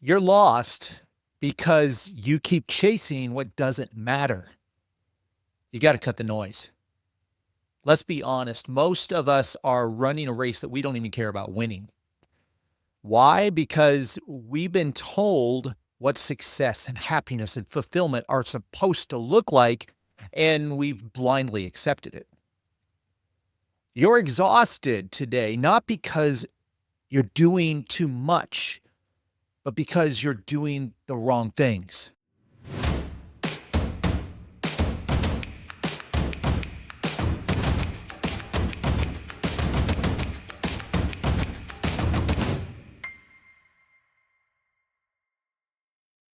You're lost because you keep chasing what doesn't matter. You got to cut the noise. Let's be honest. Most of us are running a race that we don't even care about winning. Why? Because we've been told what success and happiness and fulfillment are supposed to look like, and we've blindly accepted it. You're exhausted today, not because you're doing too much, but because you're doing the wrong things.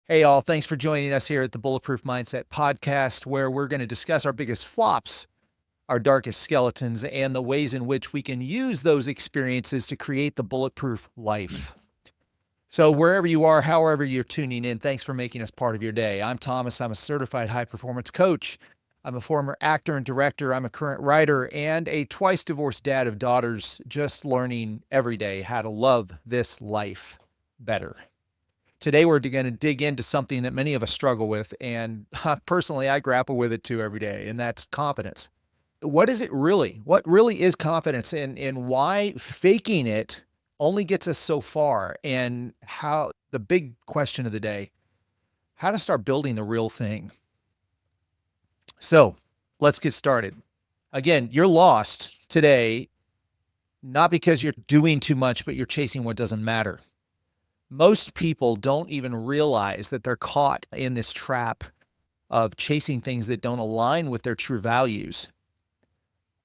Hey, all. Thanks for joining us here at the Bulletproof Mindset Podcast, where we're going to discuss our biggest flops, our darkest skeletons, and the ways in which we can use those experiences to create the bulletproof life. So, wherever you are, however you're tuning in, thanks for making us part of your day. I'm Thomas. I'm a certified high performance coach. I'm a former actor and director. I'm a current writer and a twice divorced dad of daughters, just learning every day how to love this life better. Today, we're going to dig into something that many of us struggle with, and personally, I grapple with it too every day, and that's confidence. What is it really? What really is confidence, and why faking it only gets us so far? And how the big question of the day, how to start building the real thing. So let's get started. Again, you're lost today, not because you're doing too much, but you're chasing what doesn't matter. Most people don't even realize that they're caught in this trap of chasing things that don't align with their true values.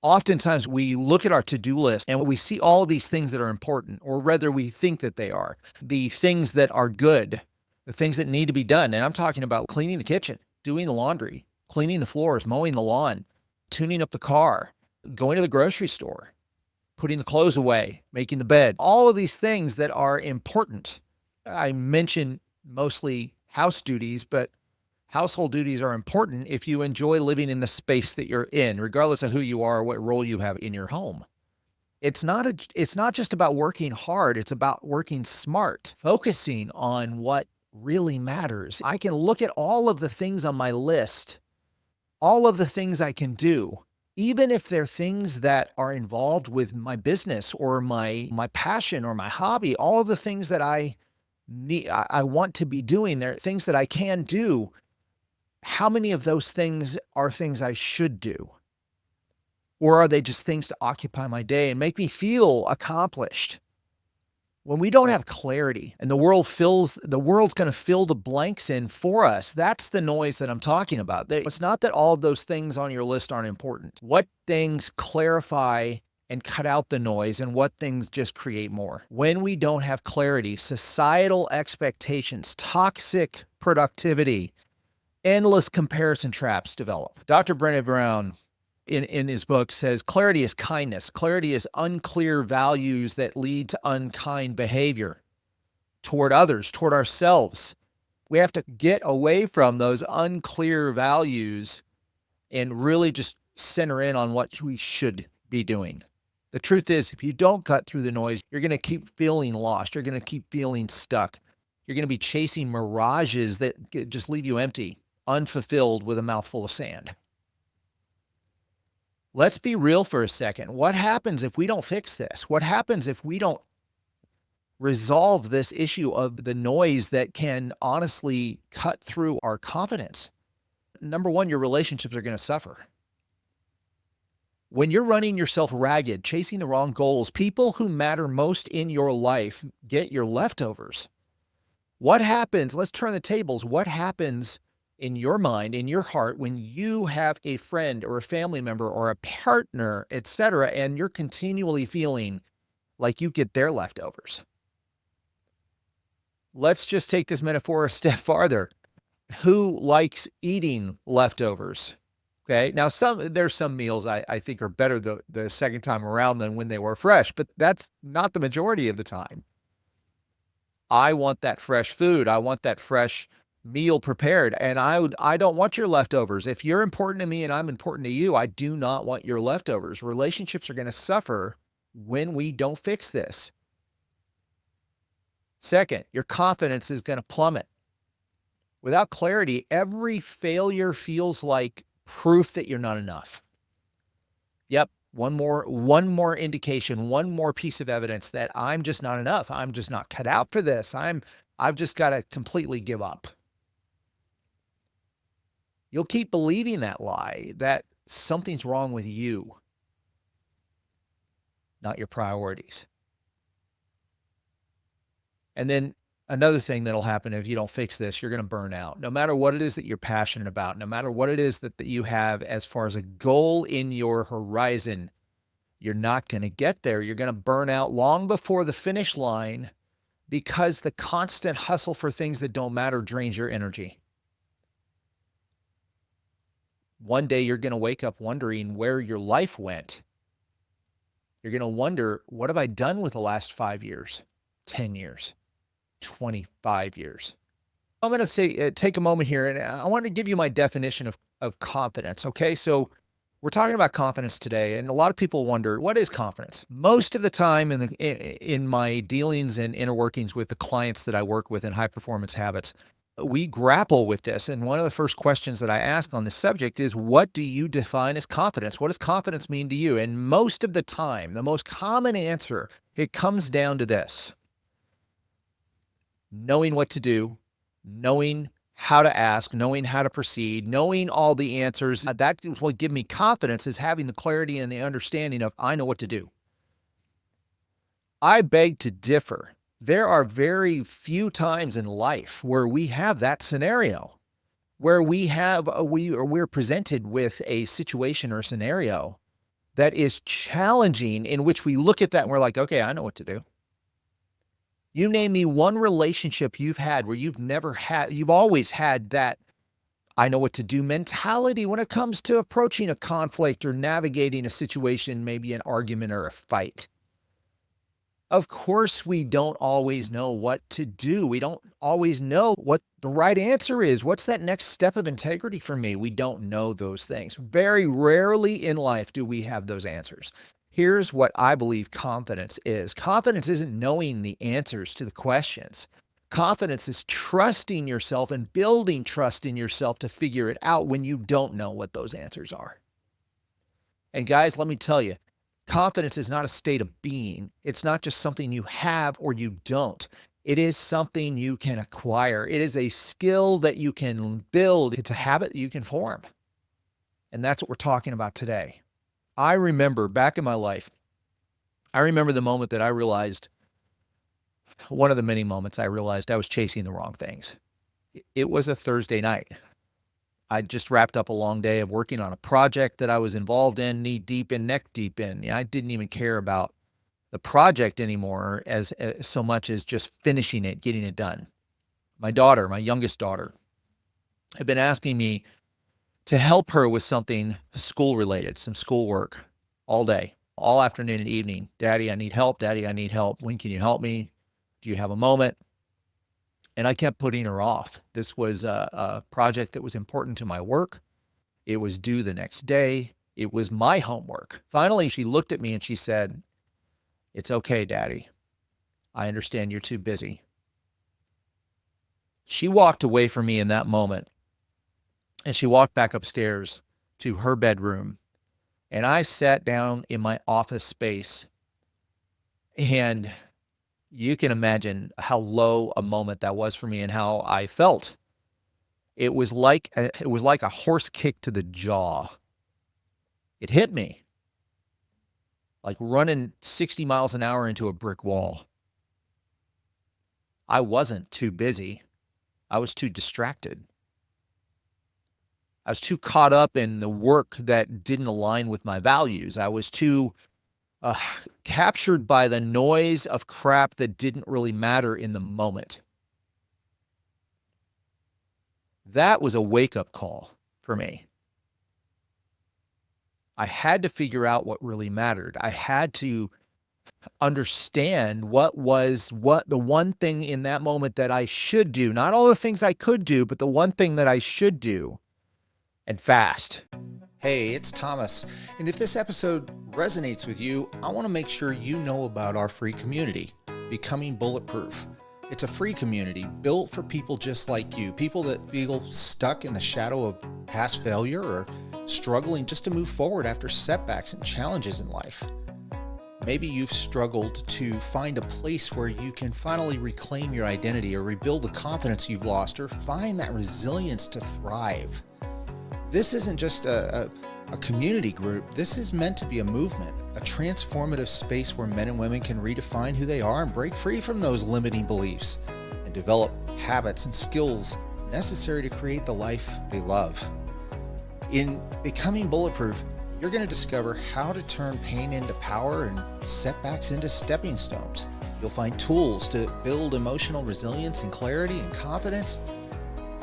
Oftentimes we look at our to-do list and we see all of these things that are important, or rather we think that they are, the things that are good, the things that need to be done. And I'm talking about cleaning the kitchen, doing the laundry, cleaning the floors, mowing the lawn, tuning up the car, going to the grocery store, putting the clothes away, making the bed, all of these things that are important. I mention mostly house duties, but household duties are important if you enjoy living in the space that you're in, regardless of who you are or what role you have in your home. It's not just about working hard, it's about working smart, focusing on what really matters. I can look at all of the things on my list, all of the things I can do, even if they're things that are involved with my business or my passion or my hobby, all of the things that I want to be doing. There are things that I can do. How many of those things are things I should do? Or are they just things to occupy my day and make me feel accomplished? When we don't have clarity and the world's going to fill the blanks in for us, that's the noise that I'm talking about. It's not that all of those things on your list aren't important. What things clarify and cut out the noise, and what things just create more? When we don't have clarity, societal expectations, toxic productivity, endless comparison traps develop. Dr. Brené Brown in his book says, clarity is kindness. Clarity is unclear values that lead to unkind behavior toward others, toward ourselves. We have to get away from those unclear values and really just center in on what we should be doing. The truth is, if you don't cut through the noise, you're going to keep feeling lost. You're going to keep feeling stuck. You're going to be chasing mirages that just leave you empty, unfulfilled, with a mouthful of sand. Let's be real for a second. What happens if we don't fix this? What happens if we don't resolve this issue of the noise that can honestly cut through our confidence? Number one, your relationships are going to suffer. When you're running yourself ragged, chasing the wrong goals, people who matter most in your life get your leftovers. What happens? Let's turn the tables. What happens in your mind, in your heart, when you have a friend or a family member or a partner, etc., and you're continually feeling like you get their leftovers? Let's just take this metaphor a step farther. Who likes eating leftovers? Okay. Now, there's some meals I think are better the second time around than when they were fresh, but that's not the majority of the time. I want that fresh food. I want that fresh meal prepared, and I don't want your leftovers. If you're important to me and I'm important to you, I do not want your leftovers. Relationships are going to suffer when we don't fix this. Second, your confidence is going to plummet. Without clarity, every failure feels like proof that you're not enough. Yep, one more indication, one more piece of evidence that I'm just not enough. I'm just not cut out for this. I've just got to completely give up. You'll keep believing that lie that something's wrong with you, not your priorities. And then another thing that'll happen if you don't fix this, you're going to burn out. No matter what it is that you're passionate about, no matter what it is that you have as far as a goal in your horizon, you're not going to get there. You're going to burn out long before the finish line because the constant hustle for things that don't matter drains your energy. One day you're going to wake up wondering where your life went. You're going to wonder, what have I done with the last 5 years, 10 years, 25 years? I'm going to say, take a moment here, and I want to give you my definition of confidence. Okay. So we're talking about confidence today, and a lot of people wonder, what is confidence? Most of the time in my dealings and inner workings with the clients that I work with in high performance habits, we grapple with this. And one of the first questions that I ask on this subject is, what do you define as confidence? What does confidence mean to you? And most of the time, the most common answer, it comes down to this: knowing what to do, knowing how to ask, knowing how to proceed, knowing all the answers. That is what gives me confidence, is having the clarity and the understanding of, I know what to do. I beg to differ. There are very few times in life where we have that scenario, where we're presented with a situation or scenario that is challenging, in which we look at that and we're like, okay, I know what to do. You name me one relationship you've had where you've always had that I know what to do mentality when it comes to approaching a conflict or navigating a situation, maybe an argument or a fight. Of course, we don't always know what to do. We don't always know what the right answer is. What's that next step of integrity for me? We don't know those things. Very rarely in life do we have those answers. Here's what I believe confidence is. Confidence isn't knowing the answers to the questions. Confidence is trusting yourself and building trust in yourself to figure it out when you don't know what those answers are. And guys, let me tell you, confidence is not a state of being. It's not just something you have or you don't. It is something you can acquire. It is a skill that you can build. It's a habit that you can form. And that's what we're talking about today. I remember back in my life, I remember the moment that I realized, one of the many moments I realized I was chasing the wrong things. It was a Thursday night. I just wrapped up a long day of working on a project that I was involved in, knee deep in, neck deep in. Yeah, I didn't even care about the project anymore as so much as just finishing it, getting it done. My daughter, my youngest daughter, had been asking me to help her with something school related, some schoolwork all day, all afternoon and evening. Daddy, I need help. Daddy, I need help. When can you help me? Do you have a moment? And I kept putting her off. This was a project that was important to my work. It was due the next day. It was my homework. Finally, she looked at me and she said, "It's okay, Daddy. I understand you're too busy." She walked away from me in that moment, and she walked back upstairs to her bedroom, and I sat down in my office space, and you can imagine how low a moment that was for me and how I felt. It was like a horse kick to the jaw. It hit me like running 60 miles an hour into a brick wall. I wasn't too busy. I was too distracted. I was too caught up in the work that didn't align with my values. I was too captured by the noise of crap that didn't really matter in the moment. That was a wake-up call for me. I had to figure out what really mattered. I had to understand what the one thing in that moment that I should do, not all the things I could do, but the one thing that I should do, and fast. Hey, it's Thomas, and if this episode resonates with you, I want to make sure you know about our free community, Becoming Bulletproof. It's a free community built for people just like you, people that feel stuck in the shadow of past failure or struggling just to move forward after setbacks and challenges in life. Maybe you've struggled to find a place where you can finally reclaim your identity or rebuild the confidence you've lost or find that resilience to thrive. This isn't just a community group. This is meant to be a movement, a transformative space where men and women can redefine who they are and break free from those limiting beliefs and develop habits and skills necessary to create the life they love. In Becoming Bulletproof, you're going to discover how to turn pain into power and setbacks into stepping stones. You'll find tools to build emotional resilience and clarity and confidence,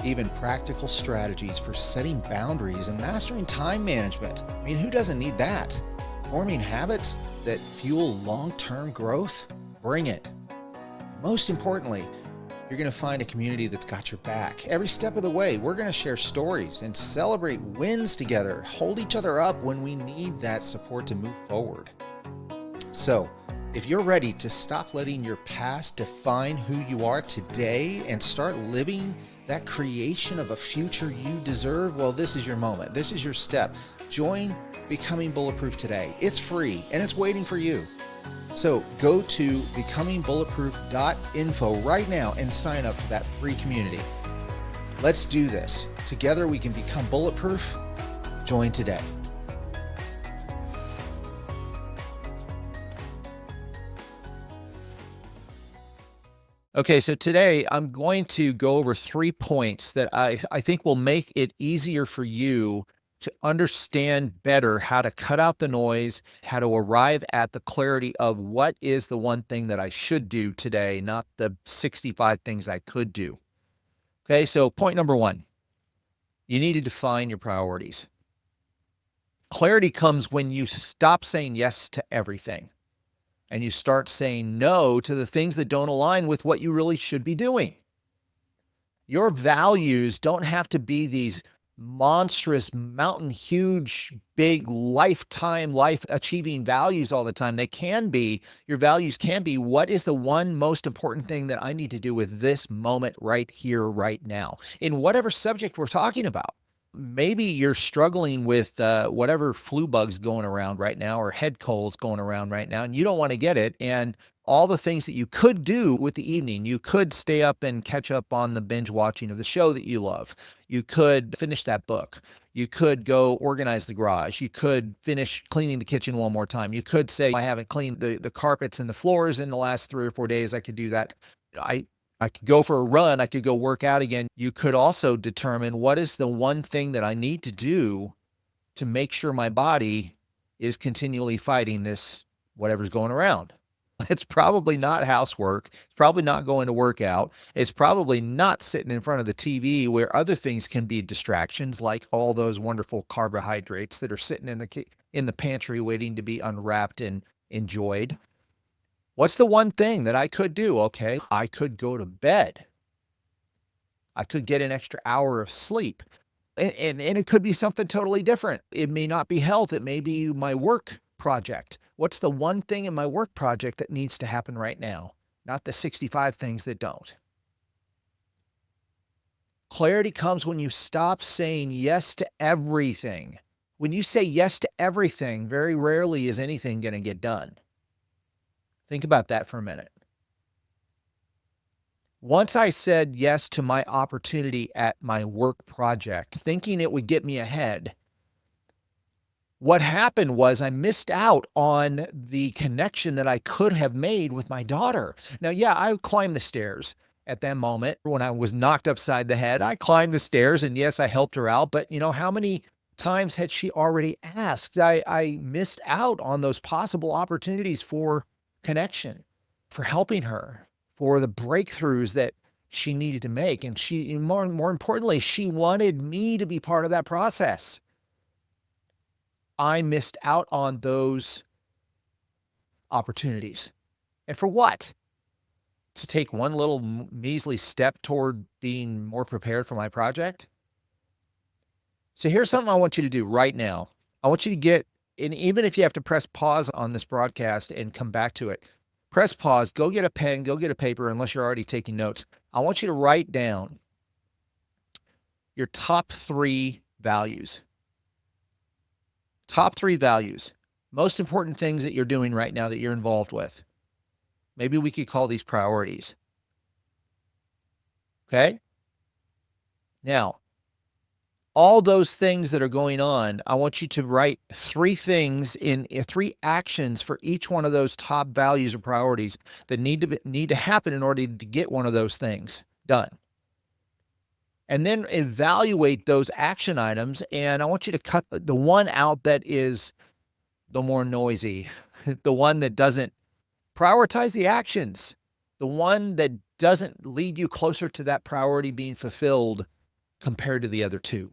even practical strategies for setting boundaries and mastering time management. I mean, who doesn't need that? Forming habits that fuel long-term growth? Bring it. Most importantly, you're going to find a community that's got your back. Every step of the way, we're going to share stories and celebrate wins together, hold each other up when we need that support to move forward. So, if you're ready to stop letting your past define who you are today and start living that creation of a future you deserve, well, this is your moment. This is your step. Join Becoming Bulletproof today. It's free and it's waiting for you. So go to becomingbulletproof.info right now and sign up for that free community. Let's do this. Together we can become bulletproof. Join today. Okay, so today I'm going to go over 3 points that I think will make it easier for you to understand better how to cut out the noise, how to arrive at the clarity of what is the one thing that I should do today, not the 65 things I could do. Okay, so point number 1, you need to define your priorities. Clarity comes when you stop saying yes to everything and you start saying no to the things that don't align with what you really should be doing. Your values don't have to be these monstrous, mountain huge, big lifetime, life achieving values all the time. They can be, your values can be, what is the one most important thing that I need to do with this moment right here, right now, in whatever subject we're talking about. Maybe you're struggling with whatever flu bug's going around right now or head colds going around right now, and you don't want to get it. And all the things that you could do with the evening, you could stay up and catch up on the binge watching of the show that you love. You could finish that book. You could go organize the garage. You could finish cleaning the kitchen one more time. You could say, I haven't cleaned the carpets and the floors in the last 3 or 4 days. I could do that. I could go for a run. I could go work out again. You could also determine what is the one thing that I need to do to make sure my body is continually fighting this, whatever's going around. It's probably not housework. It's probably not going to work out. It's probably not sitting in front of the TV where other things can be distractions, like all those wonderful carbohydrates that are sitting in the pantry waiting to be unwrapped and enjoyed. What's the one thing that I could do? Okay, I could go to bed. I could get an extra hour of sleep. And it could be something totally different. It may not be health. It may be my work project. What's the one thing in my work project that needs to happen right now? Not the 65 things that don't. Clarity comes when you stop saying yes to everything. When you say yes to everything, very rarely is anything going to get done. Think about that for a minute. Once I said yes to my opportunity at my work project, thinking it would get me ahead, what happened was I missed out on the connection that I could have made with my daughter. Now, yeah, I climbed the stairs at that moment when I was knocked upside the head. I climbed the stairs and yes, I helped her out, but how many times had she already asked? I missed out on those possible opportunities for connection, for helping her, for the breakthroughs that she needed to make. And more importantly, she wanted me to be part of that process. I missed out on those opportunities. And for what? To take one little measly step toward being more prepared for my project? So here's something I want you to do right now. I want you to and even if you have to press pause on this broadcast and come back to it, press pause, go get a pen, go get a paper, unless you're already taking notes. I want you to write down your top 3 values. Top 3 values. Most important things that you're doing right now that you're involved with. Maybe we could call these priorities. Okay? Now, all those things that are going on, I want you to write 3 things in 3 actions for each one of those top values or priorities that need to happen in order to get one of those things done. And then evaluate those action items, and I want you to cut the one out that is the more noisy, the one that doesn't prioritize the actions, the one that doesn't lead you closer to that priority being fulfilled compared to the other 2.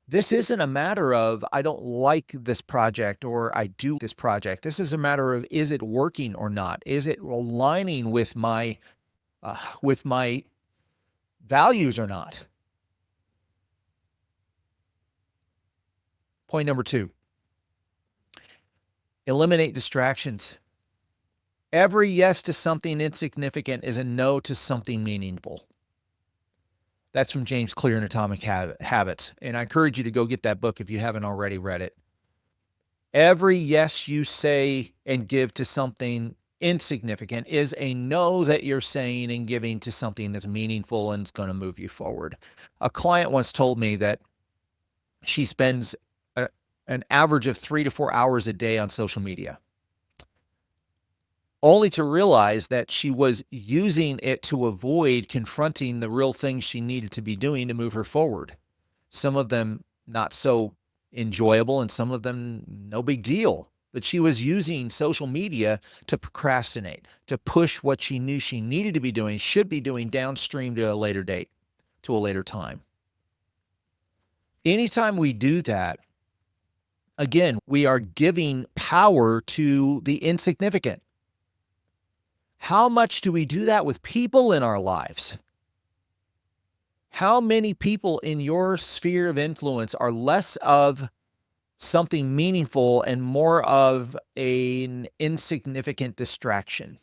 This isn't a matter of, I don't like this project or I do this project. This is a matter of, is it working or not? Is it aligning with my values or not? Point number 2, eliminate distractions. Every yes to something insignificant is a no to something meaningful. That's from James Clear in Atomic Habits. And I encourage you to go get that book if you haven't already read it. Every yes you say and give to something insignificant is a no that you're saying and giving to something that's meaningful and is going to move you forward. A client once told me that she spends an average of 3 to 4 hours a day on social media, only to realize that she was using it to avoid confronting the real things she needed to be doing to move her forward. Some of them not so enjoyable and some of them no big deal. But she was using social media to procrastinate, to push what she knew she needed to be doing, should be doing downstream to a later date, to a later time. Anytime we do that, again, we are giving power to the insignificant. How much do we do that with people in our lives? How many people in your sphere of influence are less of something meaningful and more of an insignificant distraction?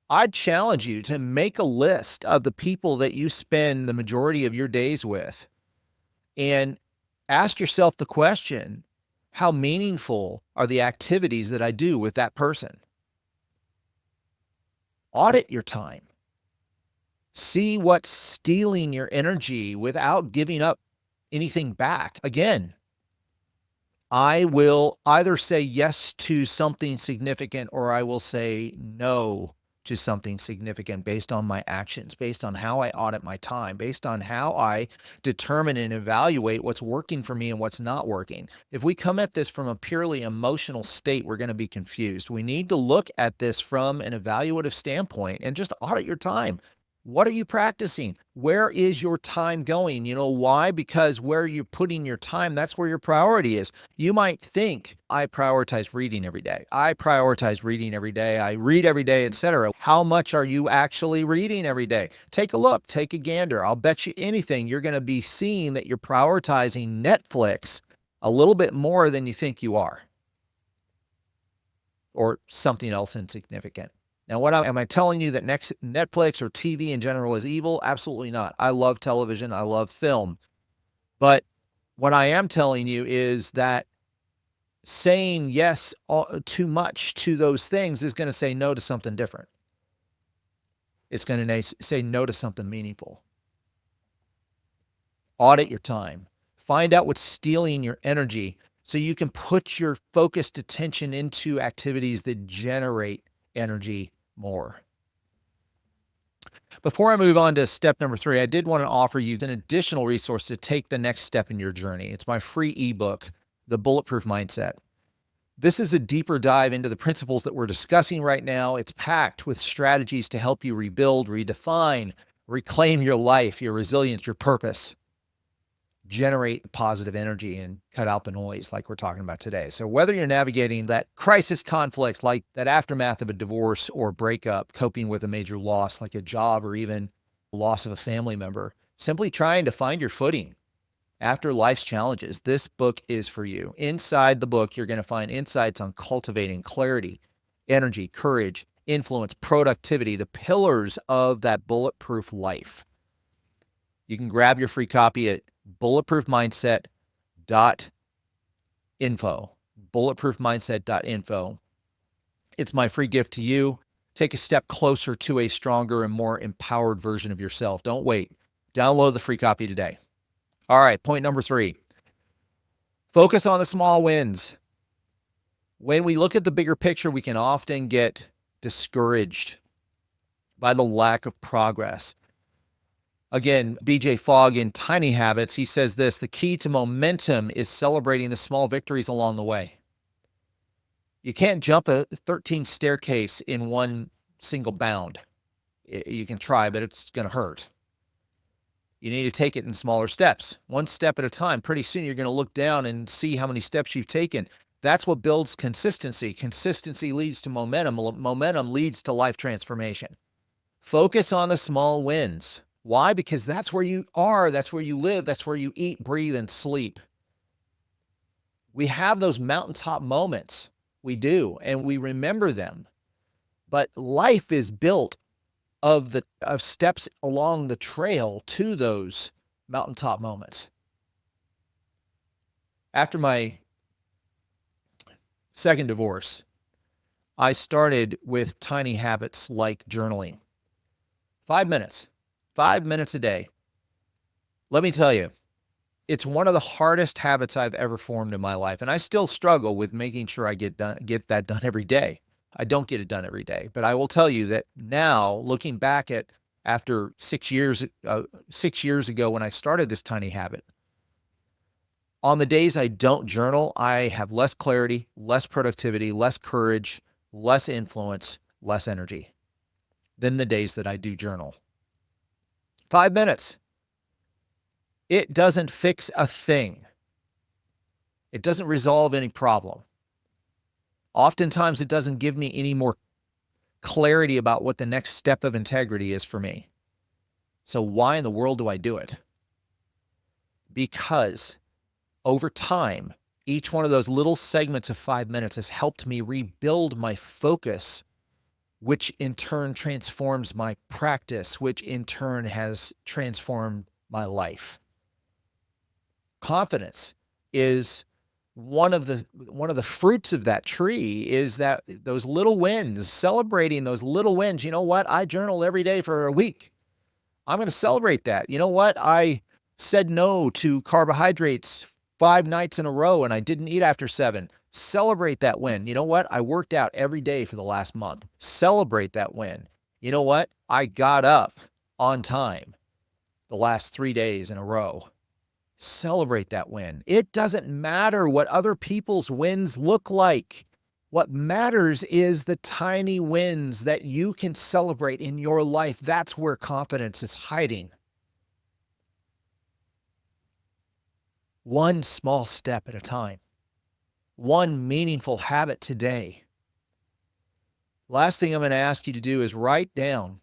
I'd challenge you to make a list of the people that you spend the majority of your days with and ask yourself the question, how meaningful are the activities that I do with that person? Audit your time. See what's stealing your energy without giving up anything back. Again, I will either say yes to something significant or I will say no to something significant based on my actions, based on how I audit my time, based on how I determine and evaluate what's working for me and what's not working. If we come at this from a purely emotional state, we're going to be confused. We need to look at this from an evaluative standpoint and just audit your time. What are you practicing? Where is your time going? You know why? Because where you're putting your time, that's where your priority is. You might think, I prioritize reading every day. I prioritize reading every day. I read every day, etc. How much are you actually reading every day? Take a look, take a gander. I'll bet you anything you're going to be seeing that you're prioritizing Netflix a little bit more than you think you are, or something else insignificant. Now, am I telling you that Netflix or TV in general is evil? Absolutely not. I love television. I love film. But what I am telling you is that saying yes too much to those things is going to say no to something different. It's going to say no to something meaningful. Audit your time. Find out what's stealing your energy so you can put your focused attention into activities that generate energy more. Before I move on to step number 3, I did want to offer you an additional resource to take the next step in your journey. It's my free ebook, The Bulletproof Mindset. This is a deeper dive into the principles that we're discussing right now. It's packed with strategies to help you rebuild, redefine, reclaim your life, your resilience, your purpose, generate positive energy, and cut out the noise like we're talking about today. So whether you're navigating that crisis conflict, like that aftermath of a divorce or breakup, coping with a major loss like a job or even loss of a family member, simply trying to find your footing after life's challenges, this book is for you. Inside the book, you're going to find insights on cultivating clarity, energy, courage, influence, productivity, the pillars of that bulletproof life. You can grab your free copy at bulletproofmindset.info. Bulletproofmindset.info. It's my free gift to you. Take a step closer to a stronger and more empowered version of yourself. Don't wait. Download the free copy today. All right, point number 3. Focus on the small wins. When we look at the bigger picture, we can often get discouraged by the lack of progress. Again, BJ Fogg in Tiny Habits, he says this: the key to momentum is celebrating the small victories along the way. You can't jump a 13 staircase in one single bound. You can try, but it's going to hurt. You need to take it in smaller steps, one step at a time. Pretty soon you're going to look down and see how many steps you've taken. That's what builds consistency. Consistency leads to momentum. Momentum leads to life transformation. Focus on the small wins. Why? Because that's where you are. That's where you live. That's where you eat, breathe, and sleep. We have those mountaintop moments. We do, and we remember them. But life is built of steps along the trail to those mountaintop moments. After my second divorce, I started with tiny habits like journaling. 5 minutes a day. Let me tell you, it's one of the hardest habits I've ever formed in my life. And I still struggle with making sure I get that done every day. I don't get it done every day, but I will tell you that now, looking back at after 6 years ago when I started this tiny habit, on the days I don't journal, I have less clarity, less productivity, less courage, less influence, less energy than the days that I do journal. 5 minutes. It doesn't fix a thing. It doesn't resolve any problem. Oftentimes, it doesn't give me any more clarity about what the next step of integrity is for me. So why in the world do I do it? Because over time, each one of those little segments of 5 minutes has helped me rebuild my focus, which in turn transforms my practice, which in turn has transformed my life. Confidence is one of the fruits of that tree, is that those little wins, celebrating those little wins. You know what? I journal every day for a week. I'm going to celebrate that. You know what? I said no to carbohydrates 5 nights in a row and I didn't eat after 7. Celebrate that win. You know what? I worked out every day for the last month. Celebrate that win. You know what? I got up on time the last 3 days in a row. Celebrate that win. It doesn't matter what other people's wins look like. What matters is the tiny wins that you can celebrate in your life. That's where confidence is hiding. One small step at a time. One meaningful habit today. Last thing I'm going to ask you to do is write down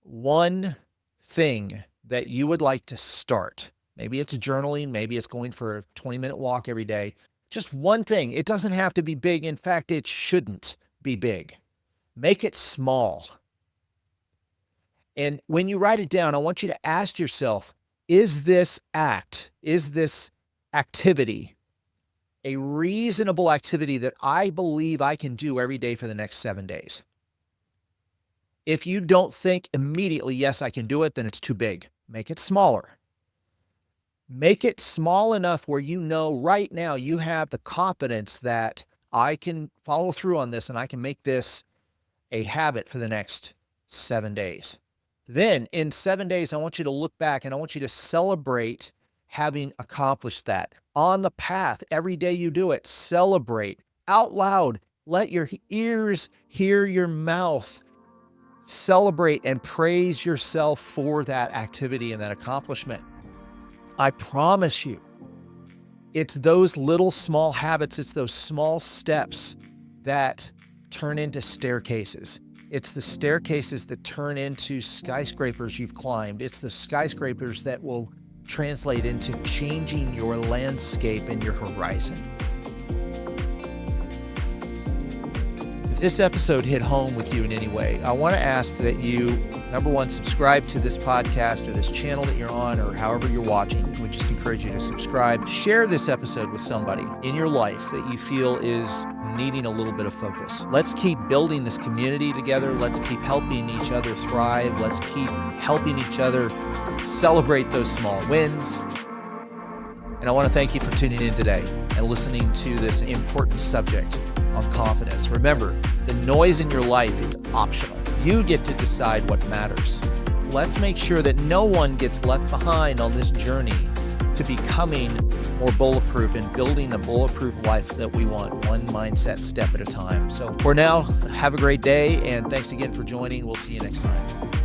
one thing that you would like to start. Maybe it's journaling, maybe it's going for a 20-minute walk every day. Just one thing. It doesn't have to be big. In fact, it shouldn't be big. Make it small. And when you write it down, I want you to ask yourself, is this activity a reasonable activity that I believe I can do every day for the next 7 days? If you don't think immediately, yes, I can do it, then it's too big. Make it smaller. Make it small enough where you know right now you have the confidence that I can follow through on this and I can make this a habit for the next 7 days. Then in 7 days, I want you to look back and I want you to celebrate having accomplished that. On the path, every day you do it, celebrate out loud. Let your ears hear your mouth. Celebrate and praise yourself for that activity and that accomplishment. I promise you, it's those little small habits, it's those small steps that turn into staircases. It's the staircases that turn into skyscrapers you've climbed. It's the skyscrapers that will translate into changing your landscape and your horizon. If this episode hit home with you in any way, I want to ask that you, number one, subscribe to this podcast or this channel that you're on or however you're watching. We just encourage you to subscribe. Share this episode with somebody in your life that you feel is needing a little bit of focus. Let's keep building this community together. Let's keep helping each other thrive. Let's keep helping each other celebrate those small wins. And I want to thank you for tuning in today and listening to this important subject on confidence. Remember, the noise in your life is optional. You get to decide what matters. Let's make sure that no one gets left behind on this journey to becoming more bulletproof and building the bulletproof life that we want, one mindset step at a time. So for now, have a great day, and thanks again for joining. We'll see you next time.